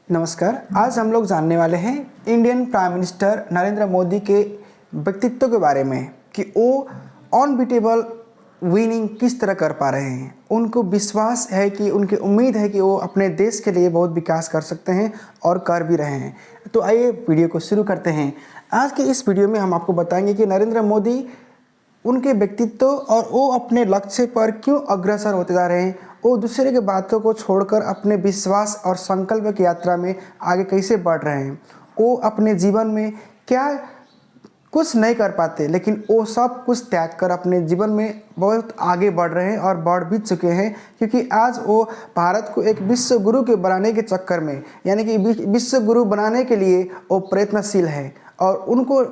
नमस्कार। आज हम लोग जानने वाले हैं Indian prime minister Narendra Modi के व्यक्तित्व के बारे में कि वो अनबीटेबल विनिंग किस तरह कर पा रहे हैं। उनको विश्वास है कि उनकी उम्मीद है कि वो अपने देश के लिए बहुत विकास कर सकते हैं और कर भी रहे हैं। तो आइए वीडियो को शुरू करते हैं। आज के इस वीडियो में हम आपको बताएंगे कि नरेंद्र मोदी उनके व्यक्तित्व और वो अपने लक्ष्य पर क्यों अग्रसर होते जा रहे हैं, वो दूसरे के बातों को छोड़कर अपने विश्वास और संकल्प की यात्रा में आगे कैसे बढ़ रहे हैं। वो अपने जीवन में क्या कुछ नहीं कर पाते, लेकिन वो सब कुछ त्याग कर अपने जीवन में बहुत आगे बढ़ रहे हैं और बढ़ भी चुके हैं, क्योंकि आज वो भारत को एक विश्व गुरु के बनाने के चक्कर में, यानी कि विश्व गुरु बनाने के लिए वो प्रयत्नशील है। और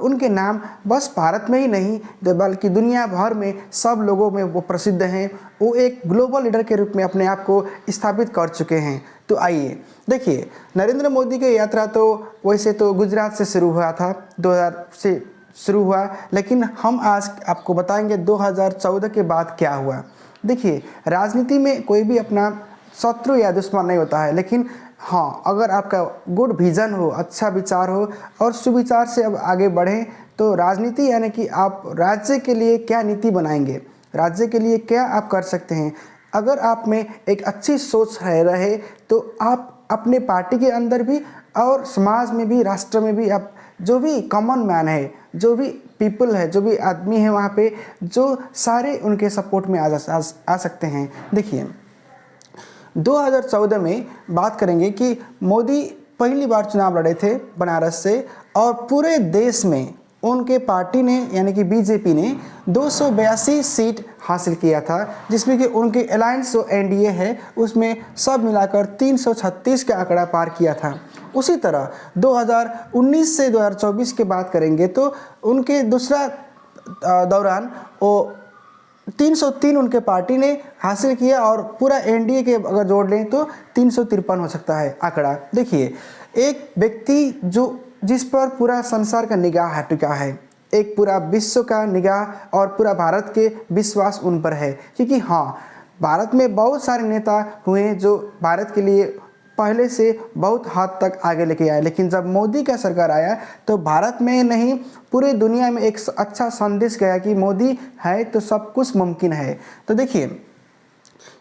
उनके नाम बस भारत में ही नहीं बल्कि दुनिया भर में सब लोगों में वो प्रसिद्ध हैं। वो एक ग्लोबल लीडर के रूप में अपने आप को स्थापित कर चुके हैं। तो आइए देखिए, नरेंद्र मोदी की यात्रा तो वैसे तो गुजरात से शुरू हुआ था, 2000 से शुरू हुआ, लेकिन हम आज आपको बताएंगे 2014 के बाद क्या हुआ। देखिए, राजनीति में कोई भी अपना शत्रु या दुश्मन नहीं होता है, लेकिन हाँ, अगर आपका गुड विजन हो, अच्छा विचार हो और सुविचार से अब आगे बढ़ें तो राजनीति यानी कि आप राज्य के लिए क्या नीति बनाएंगे, राज्य के लिए क्या आप कर सकते हैं। अगर आप में एक अच्छी सोच रहे तो आप अपने पार्टी के अंदर भी और समाज में भी, राष्ट्र में भी, आप जो भी कॉमन मैन है, जो भी पीपल है, जो भी आदमी है वहाँ पे, जो सारे उनके सपोर्ट में आ सकते हैं। देखिए, 2014 में बात करेंगे कि मोदी पहली बार चुनाव लड़े थे बनारस से, और पूरे देश में उनके पार्टी ने यानी कि बीजेपी ने 282 सीट हासिल किया था, जिसमें कि उनके अलायंस जो एनडीए है उसमें सब मिलाकर 336 का आंकड़ा पार किया था। उसी तरह 2019 से 2024 की बात करेंगे तो उनके दूसरा दौरान वो 303 उनके पार्टी ने हासिल किया, और पूरा एनडीए के अगर जोड़ लें तो 353 हो सकता है आंकड़ा। देखिए, एक व्यक्ति जिस पर पूरा संसार का निगाह हट चुका है, एक पूरा विश्व का निगाह और पूरा भारत के विश्वास उन पर है, क्योंकि हाँ, भारत में बहुत सारे नेता हुए जो भारत के लिए पहले से बहुत हद तक आगे लेके आए, लेकिन जब मोदी का सरकार आया तो भारत में नहीं पूरे दुनिया में एक अच्छा संदेश गया कि मोदी है तो सब कुछ मुमकिन है। तो देखिए,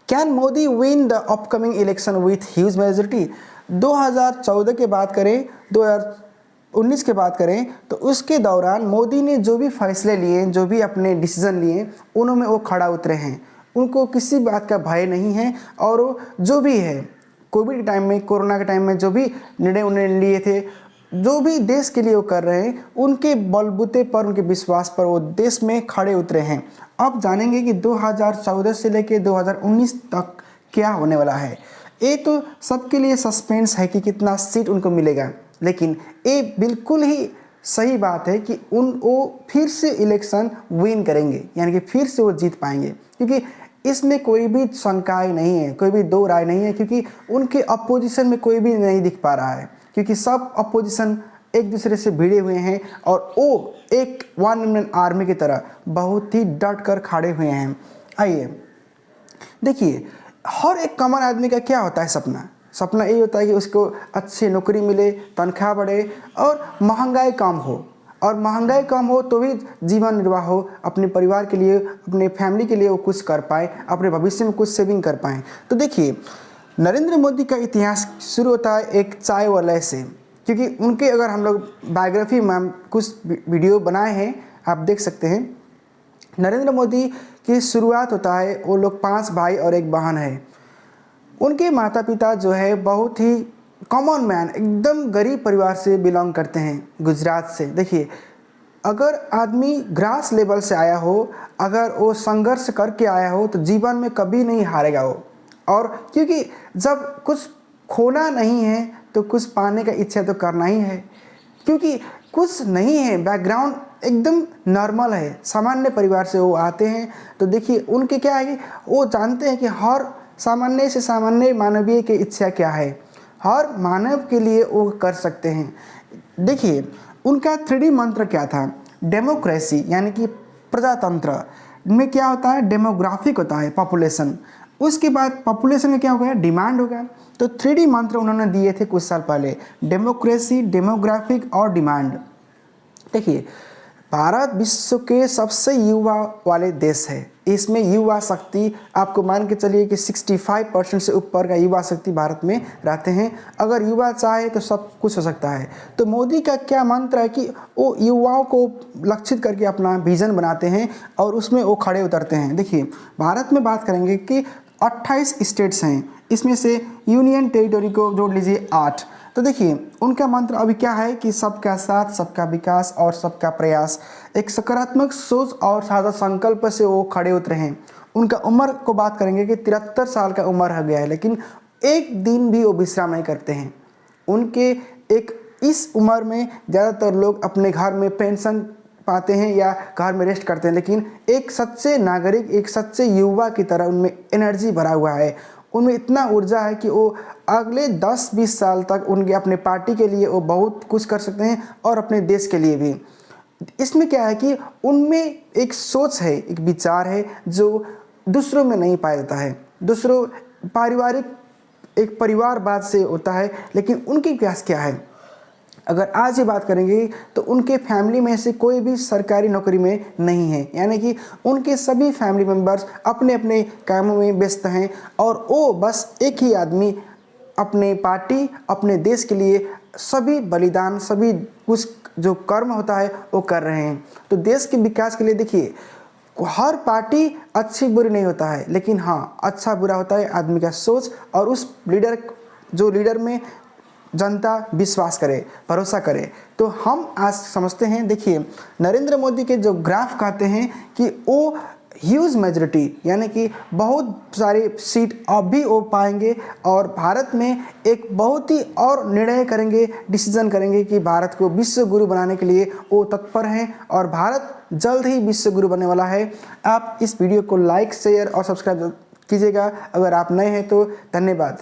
can Modi win the upcoming election with huge majority. 2014 के बात करें, 2019 के बात करें तो उसके दौरान मोदी ने जो भी फैसले लिए, जो भी अपने डिसीजन लिए, उनमें वो खड़ा उतरे हैं। उनको किसी बात का भय नहीं है, और वो जो भी है कोविड के टाइम में, कोरोना के टाइम में जो भी निर्णय उन्होंने लिए थे, जो भी देश के लिए वो कर रहे हैं, उनके बलबूते पर, उनके विश्वास पर वो देश में खड़े उतरे हैं। अब जानेंगे कि 2014 से लेकर 2019 तक क्या होने वाला है। ये तो सबके लिए सस्पेंस है कि कितना सीट उनको मिलेगा, लेकिन ये बिल्कुल ही सही बात है कि वो फिर से इलेक्शन विन करेंगे, यानी कि फिर से वो जीत पाएंगे, क्योंकि इसमें कोई भी शंकाएं नहीं है, कोई भी दो राय नहीं है, क्योंकि उनके अपोजिशन में कोई भी नहीं दिख पा रहा है, क्योंकि सब अपोजिशन एक दूसरे से भिड़े हुए हैं और वो एक वन मैन आर्मी की तरह बहुत ही डट कर खड़े हुए हैं। आइए देखिए, हर एक कॉमन आदमी का क्या होता है सपना यही होता है कि उसको अच्छी नौकरी मिले, तनख्वाह बढ़े और महंगाई कम हो, और महंगाई कम हो तो भी जीवन निर्वाह हो, अपने परिवार के लिए, अपने फैमिली के लिए वो कुछ कर पाए, अपने भविष्य में कुछ सेविंग कर पाएँ। तो देखिए, नरेंद्र मोदी का इतिहास शुरू होता है एक चाय वाले से, क्योंकि उनके अगर हम लोग बायोग्राफी में कुछ वीडियो बनाए हैं, आप देख सकते हैं। नरेंद्र मोदी की शुरुआत होता है, वो लोग 5 भाई और 1 बहन है। उनके माता पिता जो है बहुत ही कॉमन मैन, एकदम गरीब परिवार से बिलोंग करते हैं, गुजरात से। देखिए, अगर आदमी ग्रास लेवल से आया हो, अगर वो संघर्ष करके आया हो तो जीवन में कभी नहीं हारेगा वो। और क्योंकि जब कुछ खोना नहीं है तो कुछ पाने का इच्छा तो करना ही है, क्योंकि कुछ नहीं है, बैकग्राउंड एकदम नॉर्मल है, सामान्य परिवार से वो आते हैं। तो देखिए, उनके क्या है कि वो जानते हैं कि हर सामान्य से सामान्य मानवीय की इच्छा क्या है, हर मानव के लिए वो कर सकते हैं। देखिए, उनका 3D मंत्र क्या था, डेमोक्रेसी, यानी कि प्रजातंत्र में क्या होता है, डेमोग्राफिक होता है, पॉपुलेशन। उसके बाद पॉपुलेशन में क्या हो गया, डिमांड हो गया। तो 3D मंत्र उन्होंने दिए थे कुछ साल पहले, डेमोक्रेसी, डेमोग्राफिक और डिमांड। देखिए भारत विश्व के सबसे युवा वाले देश है, इसमें युवा शक्ति आपको मान के चलिए कि 65% से ऊपर का युवा शक्ति भारत में रहते हैं। अगर युवा चाहे तो सब कुछ हो सकता है। तो मोदी का क्या मंत्र है कि वो युवाओं को लक्षित करके अपना विजन बनाते हैं और उसमें वो खड़े उतरते हैं। देखिए भारत में बात करेंगे कि 28 स्टेट्स हैं, इसमें से यूनियन टेरिटरी को जोड़ लीजिए 8। तो देखिए उनका मंत्र अभी क्या है कि सबका साथ, सबका विकास और सबका प्रयास। एक सकारात्मक सोच और साझा संकल्प से वो खड़े उतरे हैं। उनका उम्र को बात करेंगे कि 73 साल का उम्र हो गया है, लेकिन एक दिन भी वो विश्राम नहीं करते हैं। उनके इस उम्र में ज़्यादातर लोग अपने घर में पेंशन पाते हैं या घर में रेस्ट करते हैं, लेकिन एक सच्चे नागरिक, एक सच्चे युवा की तरह उनमें एनर्जी भरा हुआ है, उनमें इतना ऊर्जा है कि वो अगले 10-20 साल तक उनके अपने पार्टी के लिए वो बहुत कुछ कर सकते हैं और अपने देश के लिए भी। इसमें क्या है कि उनमें एक सोच है, एक विचार है जो दूसरों में नहीं पाया जाता है। दूसरों पारिवारिक एक परिवारवाद से होता है, लेकिन उनकी प्रयास क्या है। अगर आज ये बात करेंगे तो उनके फैमिली में से कोई भी सरकारी नौकरी में नहीं है, यानी कि उनके सभी फैमिली मेम्बर्स अपने अपने कामों में व्यस्त हैं और वो बस एक ही आदमी अपने पार्टी, अपने देश के लिए सभी बलिदान, सभी कुछ जो कर्म होता है वो कर रहे हैं। तो देश के विकास के लिए देखिए हर पार्टी अच्छी बुरी नहीं होता है, लेकिन हाँ अच्छा बुरा होता है आदमी का सोच और उस लीडर में जनता विश्वास करे, भरोसा करे। तो हम आज समझते हैं, देखिए नरेंद्र मोदी के जो ग्राफ कहते हैं कि वो ह्यूज मेजॉरिटी यानी कि बहुत सारी सीट अब भी वो पाएंगे और भारत में एक बहुत ही और निर्णय करेंगे, डिसीजन करेंगे कि भारत को विश्व गुरु बनाने के लिए वो तत्पर हैं और भारत जल्द ही विश्व गुरु बनने वाला है। आप इस वीडियो को लाइक, शेयर और सब्सक्राइब कीजिएगा। अगर आप नए हैं तो धन्यवाद।